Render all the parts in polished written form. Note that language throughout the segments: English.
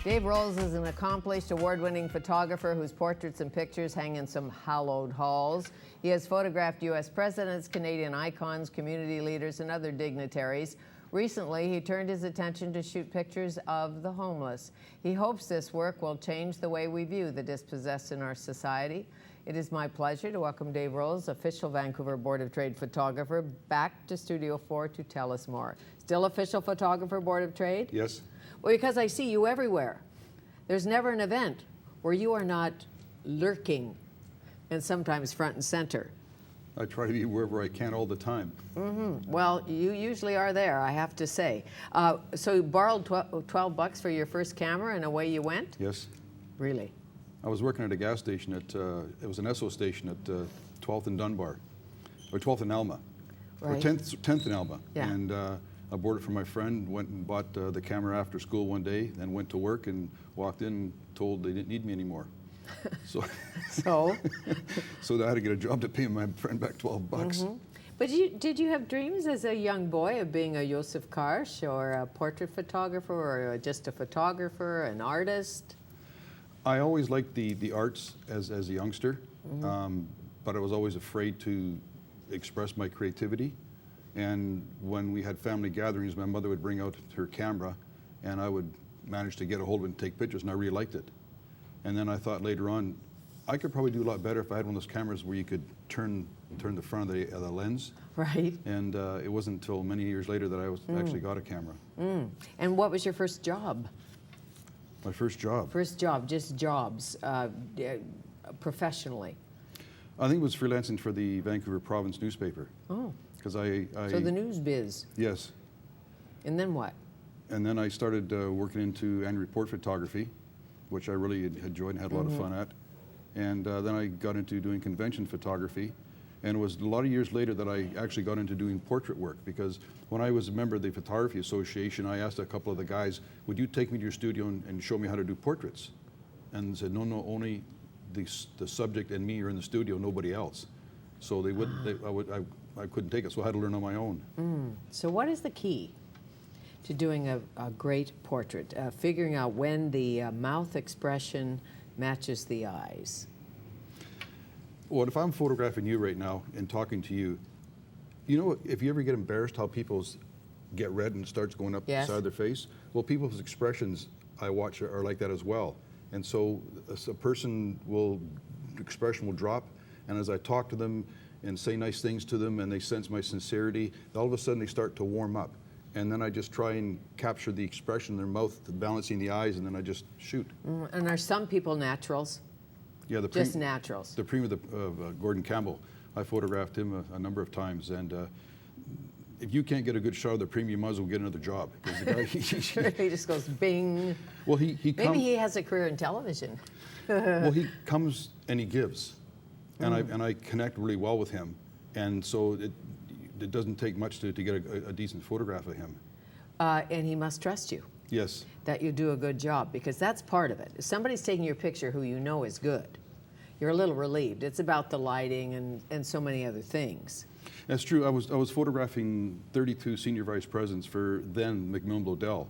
Dave Roels is an accomplished award-winning photographer whose portraits and pictures hang in some hallowed halls. He has photographed U.S. presidents, Canadian icons, community leaders, and other dignitaries. Recently, he turned his attention to shoot pictures of the homeless. He hopes this work will change the way we view the dispossessed in our society. It is my pleasure to welcome Dave Roels, official Vancouver Board of Trade photographer, back to Studio 4 to tell us more. Still official photographer, Board of Trade? Yes. Well, because I see you everywhere. There's never an event where you are not lurking and sometimes front and center. I try to be wherever I can all the time. Well, you usually are there, I have to say. So you borrowed $12 for your first camera and away you went? Yes. Really? I was working at a gas station at, it was an Esso station at 12th and Dunbar, or 12th and Alma, Right. or 10th and Alma. Yeah. And I borrowed it from my friend, went and bought the camera after school one day, then went to work and walked in and told they didn't need me anymore. So, So? so I had to get a job to pay my friend back $12. But did you have dreams as a young boy of being a Joseph Karsh or a portrait photographer or just a photographer, an artist? I always liked the arts as a youngster, but I was always afraid to express my creativity. And when we had family gatherings, my mother would bring out her camera and I would manage to get a hold of it and take pictures, and I really liked it. And then I thought later on, I could probably do a lot better if I had one of those cameras where you could turn the front of the lens. Right. And it wasn't until many years later that I actually got a camera. And what was your first job? My first job. First job, just jobs, professionally. I think it was freelancing for the Vancouver Province newspaper. Oh, Because I so the news biz. Yes. And then what? And then I started working into annual report photography, which I really enjoyed and had a lot of fun at. And then I got into doing convention photography. And it was a lot of years later that I actually got into doing portrait work, because when I was a member of the Photography Association, I asked a couple of the guys, would you take me to your studio and show me how to do portraits? And they said, no, only the subject and me are in the studio, nobody else. So they wouldn't, I couldn't take it, so I had to learn on my own. So what is the key to doing a great portrait? Figuring out when the mouth expression matches the eyes. Well, if I'm photographing you right now and talking to you, you know, if you ever get embarrassed how people's get red and starts going up Yes. the side of their face, well, people's expressions I watch are like that as well. And so a person expression will drop, and as I talk to them and say nice things to them and they sense my sincerity, all of a sudden they start to warm up. And then I just try and capture the expression in their mouth, balancing the eyes, and then I just shoot. And are some people naturals? Yeah, Just naturals. The premier of Gordon Campbell, I photographed him a number of times, and if you can't get a good shot of the premier, you might as well get another job. 'Cause the guy, He just goes bing. well, Maybe he has a career in television. well, he comes and he gives, and I connect really well with him, and so it doesn't take much to get a decent photograph of him. And he must trust you. Yes. That you do a good job, because that's part of it. If somebody's taking your picture who you know is good, you're a little relieved. It's about the lighting and so many other things. That's true. I was photographing 32 senior vice presidents for then McMillan Bloedel,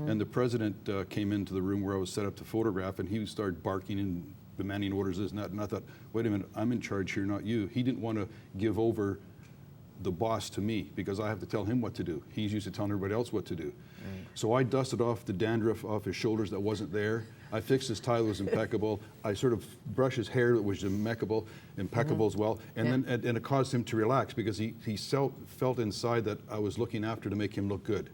and the president came into the room where I was set up to photograph, and he started barking and demanding orders, this and that, and I thought, wait a minute, I'm in charge here, not you. He didn't want to give over the boss to me, because I have to tell him what to do. He's used to telling everybody else what to do. So I dusted off the dandruff off his shoulders that wasn't there. I fixed his tie that was impeccable. I sort of brushed his hair that was impeccable as well. And then and it caused him to relax, because he felt inside that I was looking after to make him look good.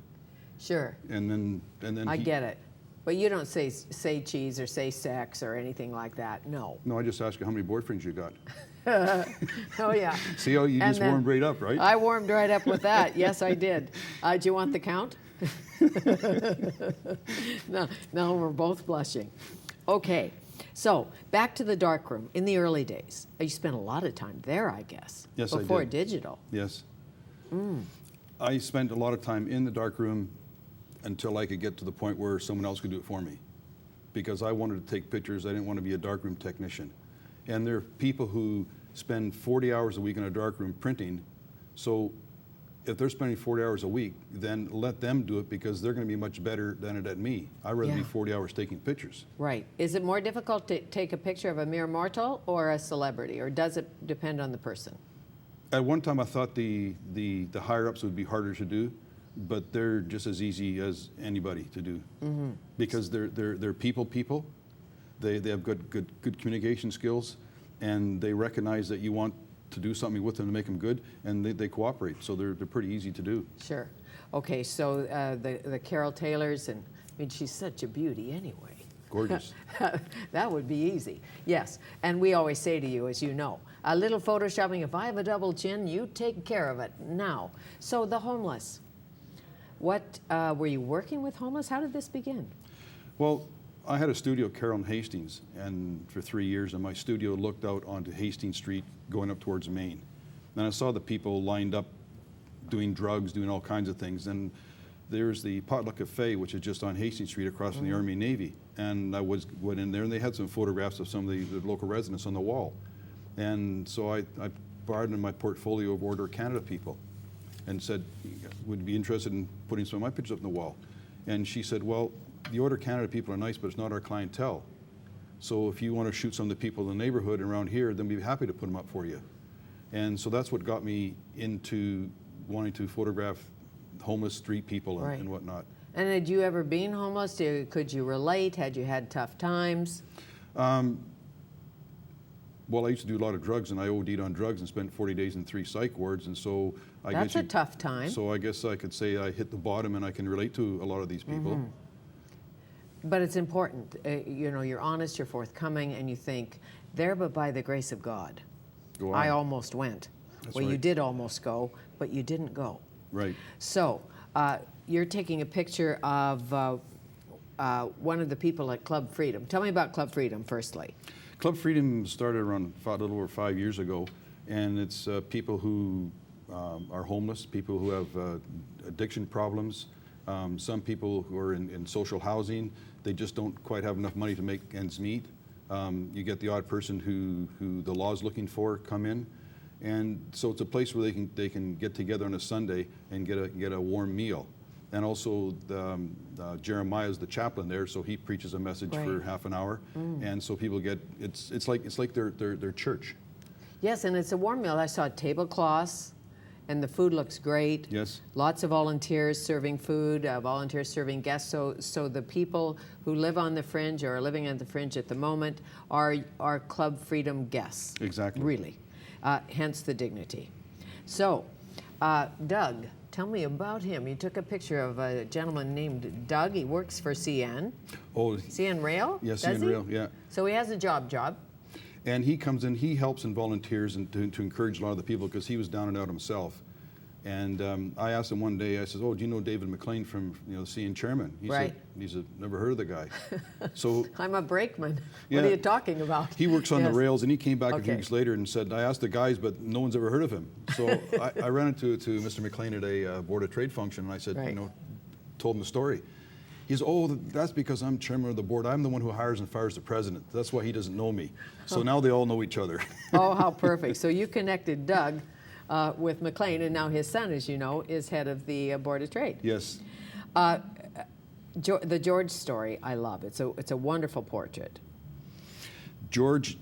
Sure. And then I get it. But you don't say cheese or say sex or anything like that. No. No, I just asked you how many boyfriends you got. Oh yeah. See how you just warmed right up, right? I warmed right up with that. Yes, I did. Do you want the count? No, now we're both blushing. Okay, so back to the darkroom. In the early days, you spent a lot of time there, I guess. Yes, I did. Before digital. Yes. I spent a lot of time in the darkroom until I could get to the point where someone else could do it for me, because I wanted to take pictures. I didn't want to be a darkroom technician. And there are people who spend 40 hours a week in a darkroom printing, so if they're spending 40 hours a week, then let them do it because they're going to be much better than it at me. I'd rather be 40 hours taking pictures. Right. Is it more difficult to take a picture of a mere mortal or a celebrity, or does it depend on the person? At one time, I thought the higher-ups would be harder to do, but they're just as easy as anybody to do because they're people. They have good communication skills, and they recognize that you want to do something with them to make them good, and they cooperate. So they're pretty easy to do. Sure. Okay, so the Carol Taylors, and I mean, she's such a beauty anyway. Gorgeous. That would be easy. Yes, and we always say to you, as you know, a little photoshopping, if I have a double chin, you take care of it now. So the homeless, what, were you working with homeless? How did this begin? Well, I had a studio at Carroll and Hastings, and for 3 years, and my studio looked out onto Hastings Street going up towards Maine. And I saw the people lined up doing drugs, doing all kinds of things. And there's the Potluck Cafe, which is just on Hastings Street across from the Army and Navy. And I went in there, and they had some photographs of some of the local residents on the wall. And so I borrowed in my portfolio of Order of Canada people and said, would you be interested in putting some of my pictures up on the wall? And she said, well, the Order of Canada people are nice, but it's not our clientele. So if you want to shoot some of the people in the neighborhood around here, then we'd be happy to put them up for you. And so that's what got me into wanting to photograph homeless street people and whatnot. And had you ever been homeless? Could you relate? Had you had tough times? Well, I used to do a lot of drugs, and I OD'd on drugs and spent 40 days in 3 psych wards, and so That's a tough time. So I guess I could say I hit the bottom, and I can relate to a lot of these people. But it's important. You know, you're honest, you're forthcoming, and you think, there but by the grace of God. Go on. I almost went. That's well, right. you did almost go, but you didn't go. Right. So you're taking a picture of one of the people at Club Freedom. Tell me about Club Freedom, firstly. Club Freedom started around a little over 5 years ago, and it's people who are homeless, people who have addiction problems, some people who are in social housing. They just don't quite have enough money to make ends meet. You get the odd person who the law's looking for come in, and so it's a place where they can get together on a Sunday and get a warm meal. And also Jeremiah is the chaplain there, so he preaches a message for half an hour, and so people get it's like their church. Yes, and it's a warm meal. I saw tablecloths, and the food looks great. Yes. Lots of volunteers serving food, volunteers serving guests. So the people who live on the fringe or are living on the fringe at the moment are Club Freedom guests. Exactly. Really, hence the dignity. So, Doug, tell me about him. You took a picture of a gentleman named Doug. He works for CN. Oh. CN Rail? Yes, Does CN he? Rail, yeah. So he has a job. And he comes in, he helps and volunteers and to encourage a lot of the people because he was down and out himself. And I asked him one day, I said, oh, do you know David McLean from the CN chairman? He said, never heard of the guy. So I'm a brakeman. Yeah, what are you talking about? He works on the rails, and he came back a few Okay. weeks later and said, I asked the guys, but no one's ever heard of him. So I ran into Mr. McLean at a Board of Trade function, and I said, told him the story. He said, oh, that's because I'm chairman of the board. I'm the one who hires and fires the president. That's why he doesn't know me. So now they all know each other. Oh, how perfect. So you connected Doug with McLean, and now his son, as you know, is head of the Board of Trade. Yes. The George story, I love. It's a wonderful portrait. George,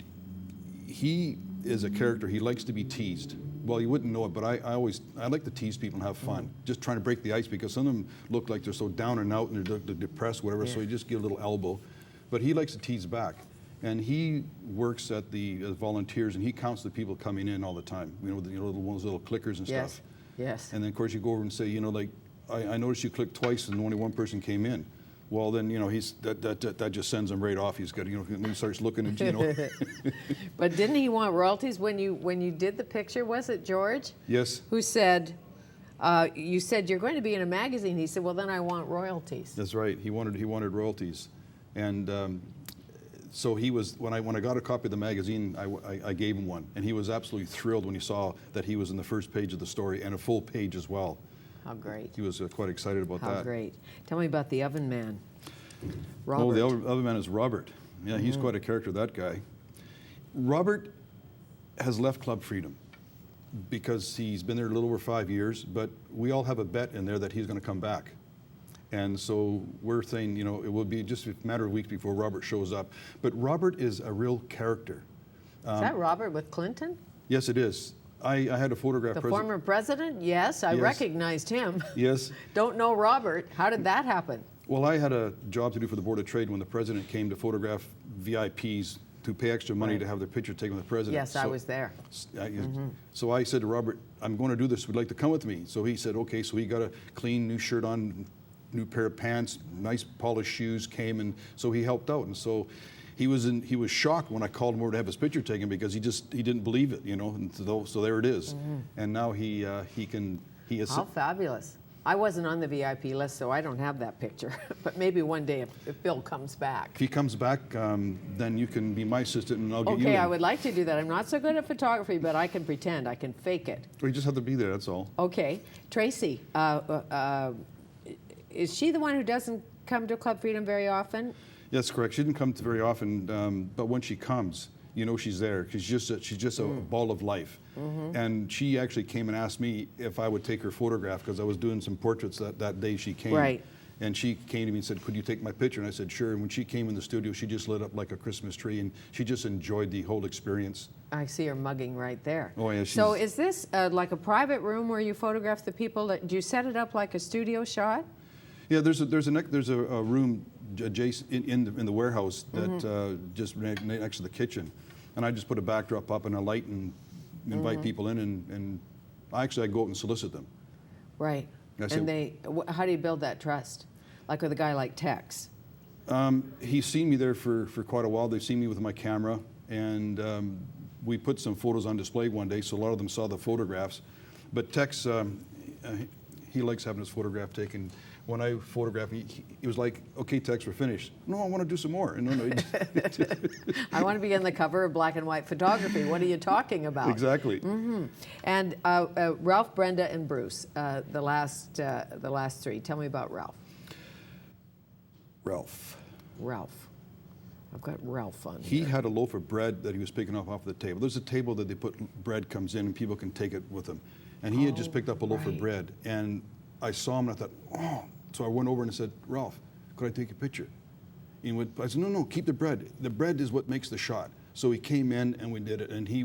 he is a character. He likes to be teased. Well, you wouldn't know it, but I like to tease people and have fun. Just trying to break the ice because some of them look like they're so down and out and they're depressed, whatever, so you just give a little elbow. But he likes to tease back. And he works at the volunteers, and he counts the people coming in all the time. Those little clickers and stuff. Yes. And then, of course, you go over and say, I noticed you clicked twice and only one person came in. Well, then, that just sends him right off. He's got, and he starts looking at, But didn't he want royalties when you did the picture? Was it George? Yes. Who said, you said you're going to be in a magazine. He said, well, then I want royalties. That's right. He wanted royalties, and so he was when I got a copy of the magazine, I gave him one, and he was absolutely thrilled when he saw that he was in the first page of the story and a full page as well. How great. He was quite excited about that. How great. Tell me about the oven man, Robert. Oh, the other man is Robert. Yeah, he's quite a character, that guy. Robert has left Club Freedom. because he's been there a little over 5 years, but we all have a bet in there that he's going to come back. And so we're saying, you know, it will be just a matter of weeks before Robert shows up. But Robert is a real character. Is that Robert with Clinton? Yes, it is. I had a photograph. The former president? Yes, I recognized him. Yes. Don't know Robert. How did that happen? Well, I had a job to do for the Board of Trade when the president came to photograph VIPs to pay extra money to have their picture taken with the president. Yes, I was there. So I said to Robert, I'm going to do this. Would you like to come with me? So he said, okay. So he got a clean new shirt on, new pair of pants, nice polished shoes, came, and so he helped out. And so he was shocked when I called him over to have his picture taken because he didn't believe it, you know. And so there it is. And now he is. How fabulous. I wasn't on the VIP list, so I don't have that picture. But maybe one day if Bill comes back. If he comes back, then you can be my assistant and I'll get you in. Okay, I would like to do that. I'm not so good at photography, but I can pretend. I can fake it. Well, you just have to be there, that's all. Okay. Tracy, is she the one who doesn't come to Club Freedom very often? That's correct. She didn't come very often, but when she comes, you know she's there. She's just a ball of life. And she actually came and asked me if I would take her photograph because I was doing some portraits that day she came. Right. And she came to me and said, could you take my picture? And I said, sure. And when she came in the studio, she just lit up like a Christmas tree, and she just enjoyed the whole experience. I see her mugging right there. Oh, yeah. So is this like a private room where you photograph the people? Do you set it up like a studio shot? Yeah, there's a room adjacent in the warehouse that just next to the kitchen, and I just put a backdrop up and a light and invite people in, and I go out and solicit them. Right. And how do you build that trust? Like with a guy like Tex? He's seen me there for quite a while. They've seen me with my camera, and we put some photos on display one day, so a lot of them saw the photographs. But Tex, he likes having his photograph taken. When I photographed, he was like, okay, Tex, we're finished. No, I want to do some more. And no. I want to be on the cover of Black and White Photography. What are you talking about? Exactly. And Ralph, Brenda, and Bruce, the last three. Tell me about Ralph. Ralph. I've got Ralph on He here. had a loaf of bread that he was picking off the table. There's a table that they put bread comes in and people can take it with them. And he had just picked up a loaf of bread. And I saw him and I thought, oh. So I went over and I said, Ralph, could I take a picture? I said, no, keep the bread. The bread is what makes the shot. So he came in and we did it. And he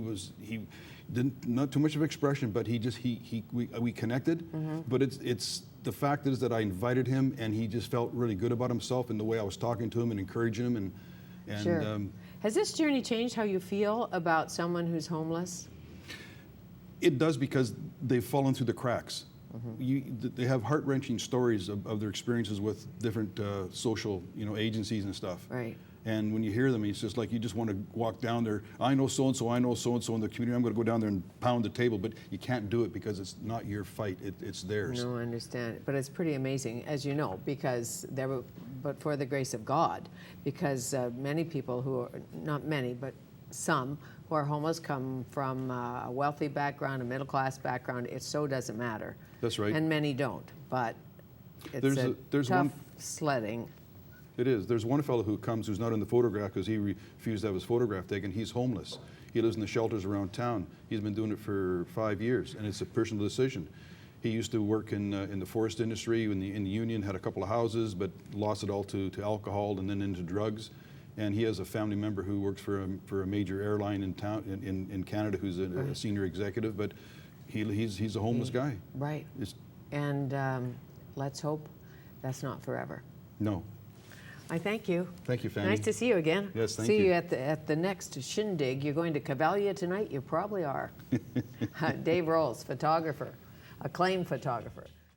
didn't, not too much of expression, but we connected. But it's the fact is that I invited him and he just felt really good about himself and the way I was talking to him and encouraging him. And Sure. Has this journey changed how you feel about someone who's homeless? It does, because they've fallen through the cracks. They have heart-wrenching stories of their experiences with different social, agencies and stuff. Right. And when you hear them, it's just like you just want to walk down there. I know so-and-so in the community. I'm going to go down there and pound the table. But you can't do it because it's not your fight. It's theirs. No, I understand. But it's pretty amazing, as you know, because but for the grace of God, because many people who are, not many, but some who are homeless come from a wealthy background, a middle-class background. It so doesn't matter. That's right. And many don't. But it's tough sledding. It is. There's one fellow who comes who's not in the photograph because he refused to have his photograph taken. He's homeless. He lives in the shelters around town. He's been doing it for 5 years, and it's a personal decision. He used to work in the forest industry, in the union, had a couple of houses, but lost it all to alcohol and then into drugs. And he has a family member who works for a major airline in town in Canada, who's a senior executive, but he's a homeless guy. Right. And let's hope that's not forever. No. I thank you. Thank you, Fanny. Nice to see you again. Yes, thank you. See you at the next shindig. You're going to Cavalia tonight? You probably are. Dave Roels, photographer, acclaimed photographer.